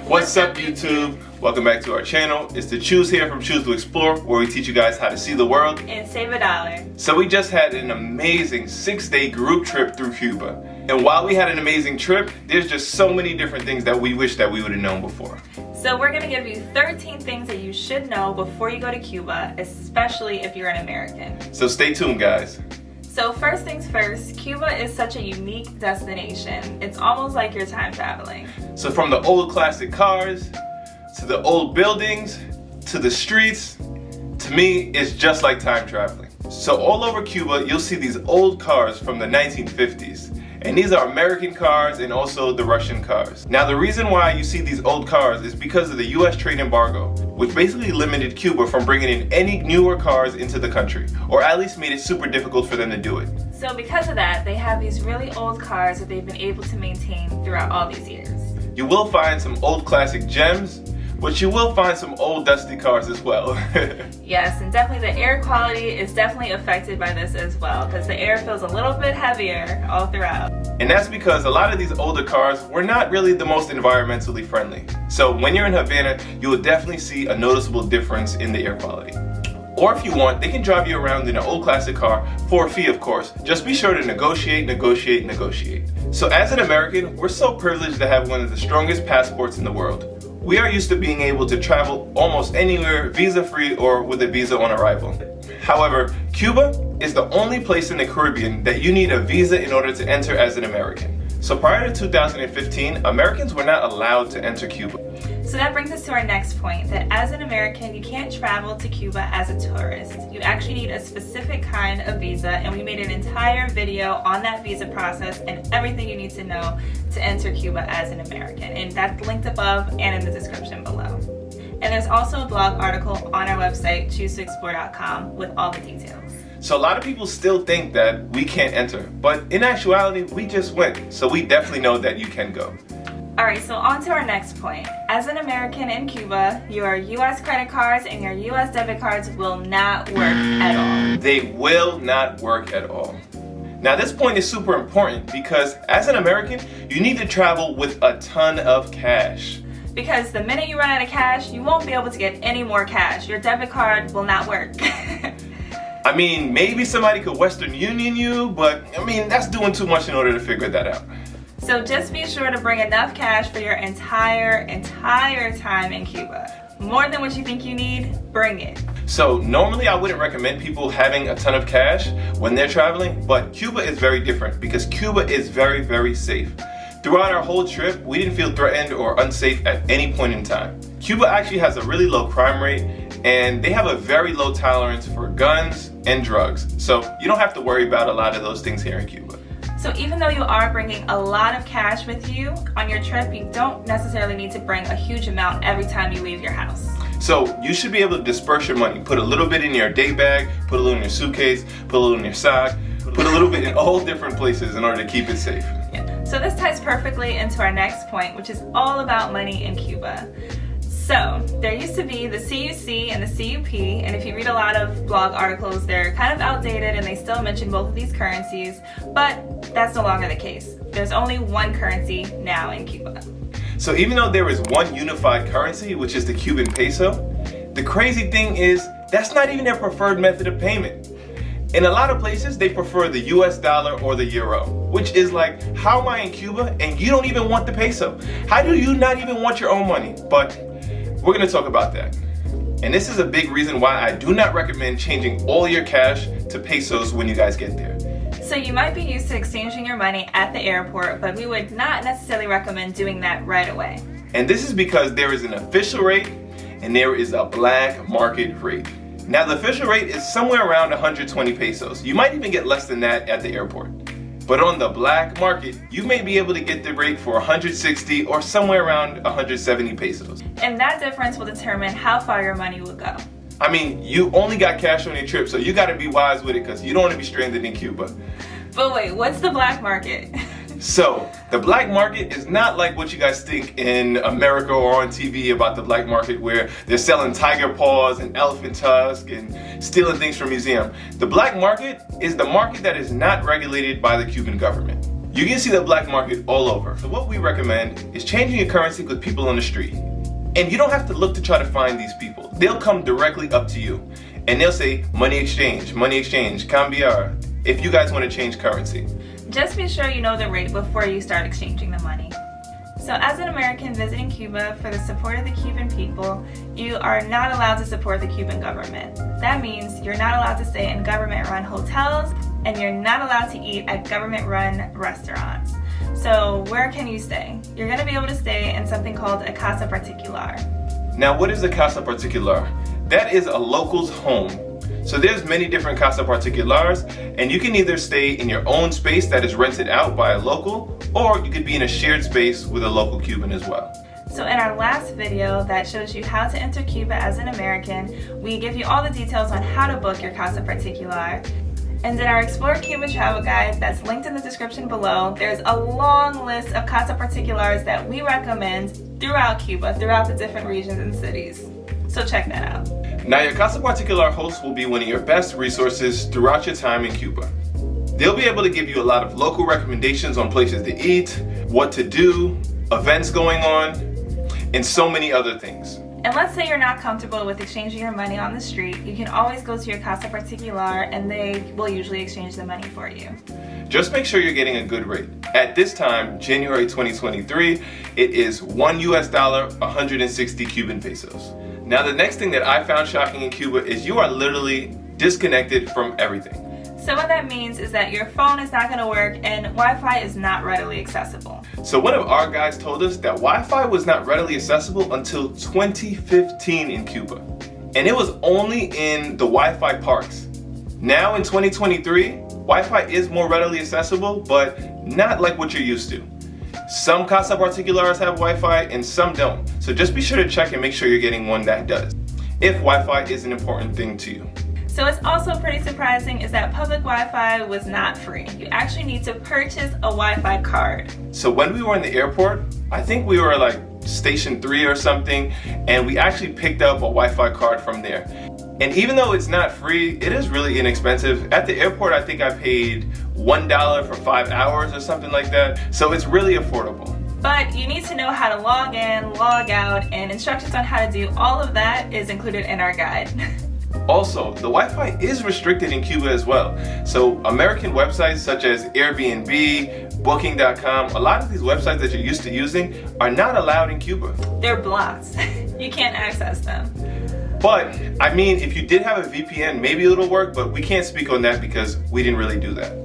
What's up, YouTube? Welcome back to our channel. It's the Choose here from Choose to Explore, where we teach you guys how to see the world and save $1. So we just had an amazing 6-day group trip through Cuba. And while we had an amazing trip, there's just so many different things that we wish that we would have known before. So we're going to give you 13 things that you should know before you go to Cuba, especially if you're an American. So stay tuned, guys. So first things first, Cuba is such a unique destination. It's almost like you're time traveling. So from the old classic cars, to the old buildings, to the streets, to me, it's just like time traveling. So all over Cuba, you'll see these old cars from the 1950s. And these are American cars and also the Russian cars. Now the reason why you see these old cars is because of the US trade embargo, which basically limited Cuba from bringing in any newer cars into the country, or at least made it super difficult for them to do it. So because of that, they have these really old cars that they've been able to maintain throughout all these years. You will find some old classic gems, but you will find some old dusty cars as well. Yes, and definitely the air quality is definitely affected by this as well, because the air feels a little bit heavier all throughout. And that's because a lot of these older cars were not really the most environmentally friendly. So when you're in Havana, you will definitely see a noticeable difference in the air quality. Or if you want, they can drive you around in an old classic car for a fee, of course. Just be sure to negotiate. So as an American, we're so privileged to have one of the strongest passports in the world. We are used to being able to travel almost anywhere visa-free or with a visa on arrival. However, Cuba is the only place in the Caribbean that you need a visa in order to enter as an American. So prior to 2015, Americans were not allowed to enter Cuba. So that brings us to our next point, that as an American, you can't travel to Cuba as a tourist. You actually need a specific kind of visa, and we made an entire video on that visa process and everything you need to know to enter Cuba as an American. And that's linked above and in the description below. And there's also a blog article on our website, choosetoexplore.com, with all the details. So a lot of people still think that we can't enter, but in actuality, we just went. So we definitely know that you can go. Alright, so on to our next point. As an American in Cuba, your US credit cards and your US debit cards will not work at all. They will not work at all. Now this point is super important because as an American, you need to travel with a ton of cash. Because the minute you run out of cash, you won't be able to get any more cash. Your debit card will not work. I mean, maybe somebody could Western Union you, but I mean, that's doing too much in order to figure that out. So just be sure to bring enough cash for your entire time in Cuba. More than what you think you need, bring it. So normally I wouldn't recommend people having a ton of cash when they're traveling, but Cuba is very different because Cuba is very, very safe. Throughout our whole trip, we didn't feel threatened or unsafe at any point in time. Cuba actually has a really low crime rate, and they have a very low tolerance for guns and drugs. So you don't have to worry about a lot of those things here in Cuba. So even though you are bringing a lot of cash with you on your trip, you don't necessarily need to bring a huge amount every time you leave your house. So you should be able to disperse your money. Put a little bit in your day bag, put a little in your suitcase, put a little in your sock, put a little bit in all different places in order to keep it safe. Yeah. So this ties perfectly into our next point, which is all about money in Cuba. So there used to be the CUC and the CUP, and if you read a lot of blog articles, they're kind of outdated and they still mention both of these currencies, but that's no longer the case. There's only one currency now in Cuba. So even though there is one unified currency, which is the Cuban peso, the crazy thing is that's not even their preferred method of payment. In a lot of places, they prefer the US dollar or the euro, which is like, how am I in Cuba and you don't even want the peso? How do you not even want your own money? But we're going to talk about that. And this is a big reason why I do not recommend changing all your cash to pesos when you guys get there. So you might be used to exchanging your money at the airport, but we would not necessarily recommend doing that right away. And this is because there is an official rate and there is a black market rate. Now the official rate is somewhere around 120 pesos. You might even get less than that at the airport. But on the black market, you may be able to get the rate for 160 or somewhere around 170 pesos. And that difference will determine how far your money will go. I mean, you only got cash on your trip, so you gotta be wise with it because you don't want to be stranded in Cuba. But wait, what's the black market? So, the black market is not like what you guys think in America or on TV about the black market where they're selling tiger paws and elephant tusk and stealing things from museums. The black market is the market that is not regulated by the Cuban government. You can see the black market all over. So what we recommend is changing your currency with people on the street. And you don't have to look to try to find these people. They'll come directly up to you. And they'll say, money exchange, cambiar, if you guys want to change currency. Just be sure you know the rate before you start exchanging the money. So as an American visiting Cuba for the support of the Cuban people, you are not allowed to support the Cuban government. That means you're not allowed to stay in government-run hotels, and you're not allowed to eat at government-run restaurants. So where can you stay? You're going to be able to stay in something called a Casa Particular. Now what is a Casa Particular? That is a local's home. So there's many different Casa Particulares, and you can either stay in your own space that is rented out by a local, or you could be in a shared space with a local Cuban as well. So in our last video that shows you how to enter Cuba as an American, we give you all the details on how to book your Casa Particular. And in our Explore Cuba travel guide that's linked in the description below, there's a long list of Casa Particulares that we recommend throughout Cuba, throughout the different regions and cities. So check that out. Now your Casa Particular host will be one of your best resources throughout your time in Cuba. They'll be able to give you a lot of local recommendations on places to eat, what to do, events going on, and so many other things. And let's say you're not comfortable with exchanging your money on the street, you can always go to your Casa Particular and they will usually exchange the money for you. Just make sure you're getting a good rate. At this time, January 2023, it is $1 160 Cuban pesos. Now the next thing that I found shocking in Cuba is you are literally disconnected from everything. So what that means is that your phone is not going to work and Wi-Fi is not readily accessible. So one of our guys told us that Wi-Fi was not readily accessible until 2015 in Cuba. And it was only in the Wi-Fi parks. Now in 2023, Wi-Fi is more readily accessible, but not like what you're used to. Some Casa Particulares have Wi-Fi and some don't. So just be sure to check and make sure you're getting one that does, if Wi-Fi is an important thing to you. So it's also pretty surprising is that public Wi-Fi was not free. You actually need to purchase a Wi-Fi card. So when we were in the airport, I think we were like station 3 or something, and we actually picked up a Wi-Fi card from there. And even though it's not free, it is really inexpensive. At the airport, I think I paid $1 for 5 hours or something like that. So it's really affordable. But you need to know how to log in, log out, and instructions on how to do all of that is included in our guide. Also, the Wi-Fi is restricted in Cuba as well. So American websites such as Airbnb, Booking.com, a lot of these websites that you're used to using are not allowed in Cuba. They're blocked. You can't access them. But, I mean, if you did have a VPN, maybe it'll work, but we can't speak on that because we didn't really do that.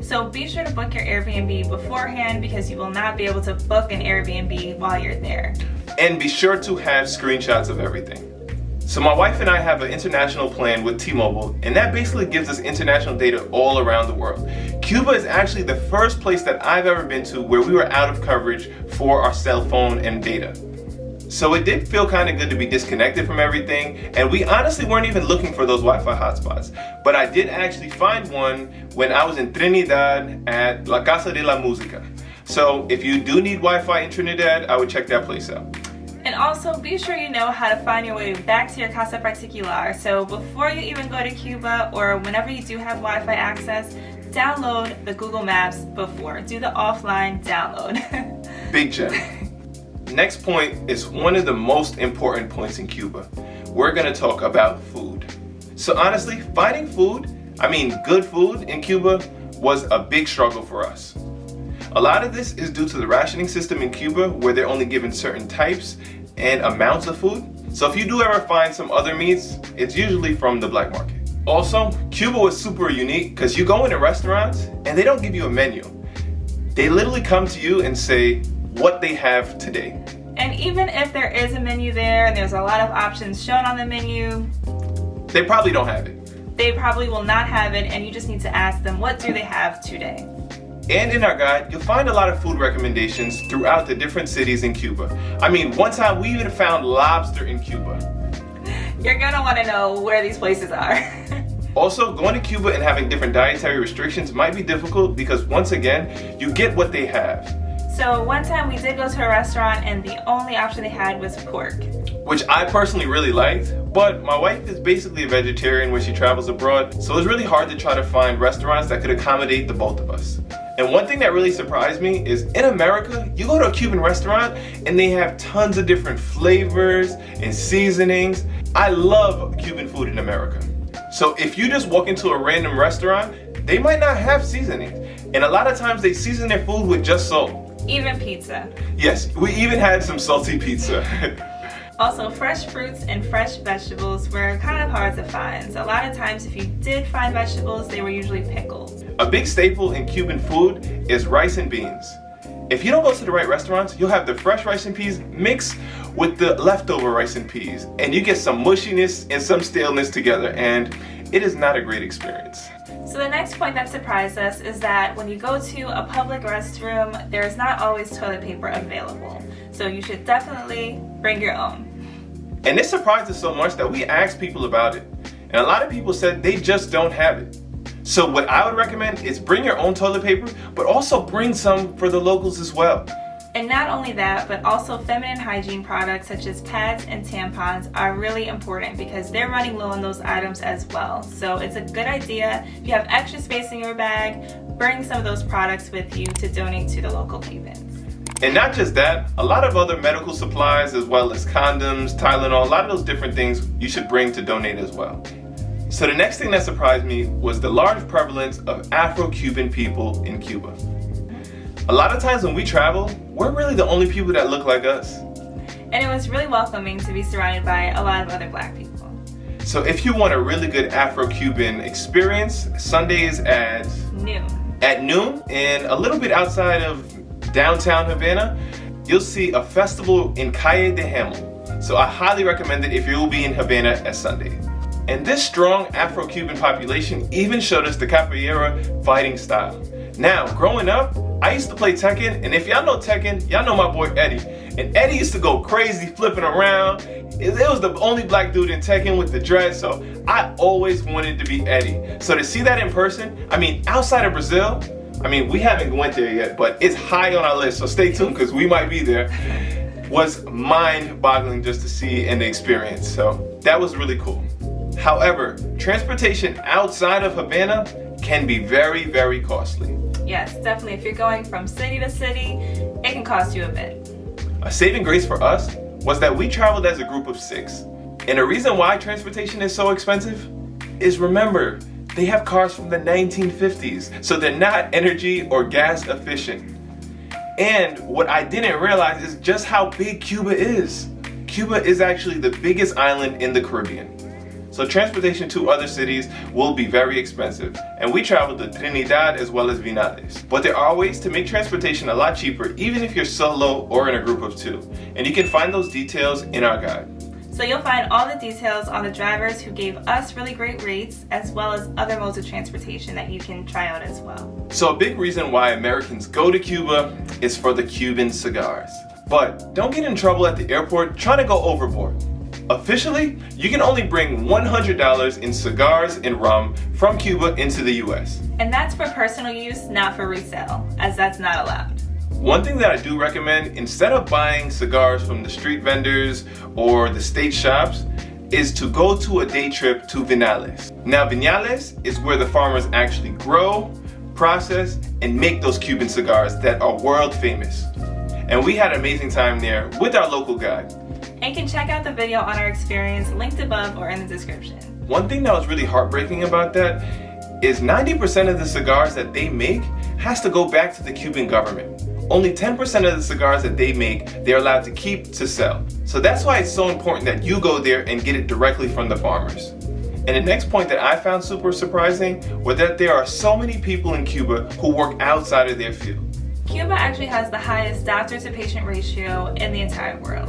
So be sure to book your Airbnb beforehand because you will not be able to book an Airbnb while you're there. And be sure to have screenshots of everything. So my wife and I have an international plan with T-Mobile, and that basically gives us international data all around the world. Cuba is actually the first place that I've ever been to where we were out of coverage for our cell phone and data. So it did feel kind of good to be disconnected from everything, and we honestly weren't even looking for those Wi-Fi hotspots. But I did actually find one when I was in Trinidad at La Casa de la Música. So if you do need Wi-Fi in Trinidad, I would check that place out. And also be sure you know how to find your way back to your Casa Particular. So before you even go to Cuba or whenever you do have Wi-Fi access, download the Google Maps before. Do the offline download. Big gem. Next point is one of the most important points in Cuba. We're gonna talk about food. So honestly, finding food, good food in Cuba was a big struggle for us. A lot of this is due to the rationing system in Cuba where they're only given certain types and amounts of food. So if you do ever find some other meats, it's usually from the black market. Also, Cuba was super unique because you go into restaurants and they don't give you a menu. They literally come to you and say what they have today. And even if there is a menu there and there's a lot of options shown on the menu, they probably don't have it. They probably will not have it, and you just need to ask them, what do they have today? And in our guide, you'll find a lot of food recommendations throughout the different cities in Cuba. One time we even found lobster in Cuba. You're gonna wanna know where these places are. Also, going to Cuba and having different dietary restrictions might be difficult because once again, you get what they have. So one time we did go to a restaurant and the only option they had was pork. Which I personally really liked, but my wife is basically a vegetarian when she travels abroad, so it's really hard to try to find restaurants that could accommodate the both of us. And one thing that really surprised me is in America, you go to a Cuban restaurant and they have tons of different flavors and seasonings. I love Cuban food in America. So if you just walk into a random restaurant, they might not have seasonings. And a lot of times they season their food with just salt. Even pizza. Yes, we even had some salty pizza. Also, fresh fruits and fresh vegetables were kind of hard to find. So a lot of times if you did find vegetables, they were usually pickled. A big staple in Cuban food is rice and beans. If you don't go to the right restaurants, you'll have the fresh rice and peas mixed with the leftover rice and peas. And you get some mushiness and some staleness together, and it is not a great experience. So the next point that surprised us is that when you go to a public restroom, there is not always toilet paper available. So you should definitely bring your own. And this surprised us so much that we asked people about it. And a lot of people said they just don't have it. So what I would recommend is bring your own toilet paper, but also bring some for the locals as well. And not only that, but also feminine hygiene products such as pads and tampons are really important because they're running low on those items as well. So it's a good idea, if you have extra space in your bag, bring some of those products with you to donate to the local Cubans. And not just that, a lot of other medical supplies as well as condoms, Tylenol, a lot of those different things you should bring to donate as well. So the next thing that surprised me was the large prevalence of Afro-Cuban people in Cuba. A lot of times when we travel, we're really the only people that look like us. And it was really welcoming to be surrounded by a lot of other Black people. So if you want a really good Afro-Cuban experience, Sundays at noon and a little bit outside of downtown Havana, you'll see a festival in Calle de Hamel. So I highly recommend it if you will be in Havana at Sunday. And this strong Afro-Cuban population even showed us the capoeira fighting style. Now, growing up, I used to play Tekken, and if y'all know Tekken, y'all know my boy Eddie. And Eddie used to go crazy flipping around. It was the only black dude in Tekken with the dread, so I always wanted to be Eddie. So to see that in person, outside of Brazil, we haven't went there yet, but it's high on our list, so stay tuned because we might be there, was mind-boggling just to see and experience. So that was really cool. However, transportation outside of Havana can be very, very costly. Yes, definitely. If you're going from city to city, it can cost you a bit. A saving grace for us was that we traveled as a group of 6. And the reason why transportation is so expensive is, remember, they have cars from the 1950s, so they're not energy or gas efficient. And what I didn't realize is just how big Cuba is. Cuba is actually the biggest island in the Caribbean. So transportation to other cities will be very expensive. And we traveled to Trinidad as well as Vinales. But there are ways to make transportation a lot cheaper, even if you're solo or in a group of 2. And you can find those details in our guide. So you'll find all the details on the drivers who gave us really great rates, as well as other modes of transportation that you can try out as well. So a big reason why Americans go to Cuba is for the Cuban cigars. But don't get in trouble at the airport trying to go overboard. Officially, you can only bring $100 in cigars and rum from Cuba into the US. And that's for personal use, not for resale, as that's not allowed. One thing that I do recommend, instead of buying cigars from the street vendors or the state shops, is to go to a day trip to Vinales. Now, Vinales is where the farmers actually grow, process, and make those Cuban cigars that are world famous. And we had an amazing time there with our local guide. And you can check out the video on our experience linked above or in the description. One thing that was really heartbreaking about that is 90% of the cigars that they make has to go back to the Cuban government. Only 10% of the cigars that they make, they're allowed to keep to sell. So that's why it's so important that you go there and get it directly from the farmers. And the next point that I found super surprising was that there are so many people in Cuba who work outside of their field. Cuba actually has the highest doctor to patient ratio in the entire world.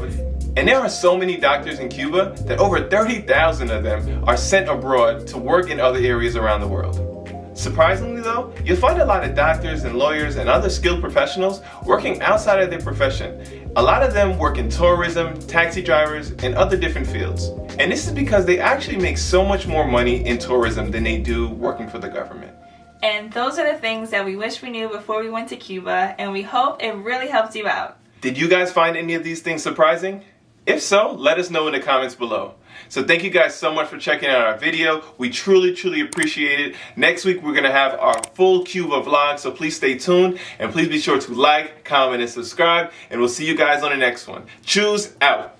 And there are so many doctors in Cuba that over 30,000 of them are sent abroad to work in other areas around the world. Surprisingly though, you'll find a lot of doctors and lawyers and other skilled professionals working outside of their profession. A lot of them work in tourism, taxi drivers, and other different fields. And this is because they actually make so much more money in tourism than they do working for the government. And those are the things that we wish we knew before we went to Cuba, and we hope it really helped you out. Did you guys find any of these things surprising? If so, let us know in the comments below. So thank you guys so much for checking out our video. We truly appreciate it. Next week we're going to have our full Cuba vlog, so please stay tuned and please be sure to like, comment, and subscribe, and we'll see you guys on the next one. Choose out.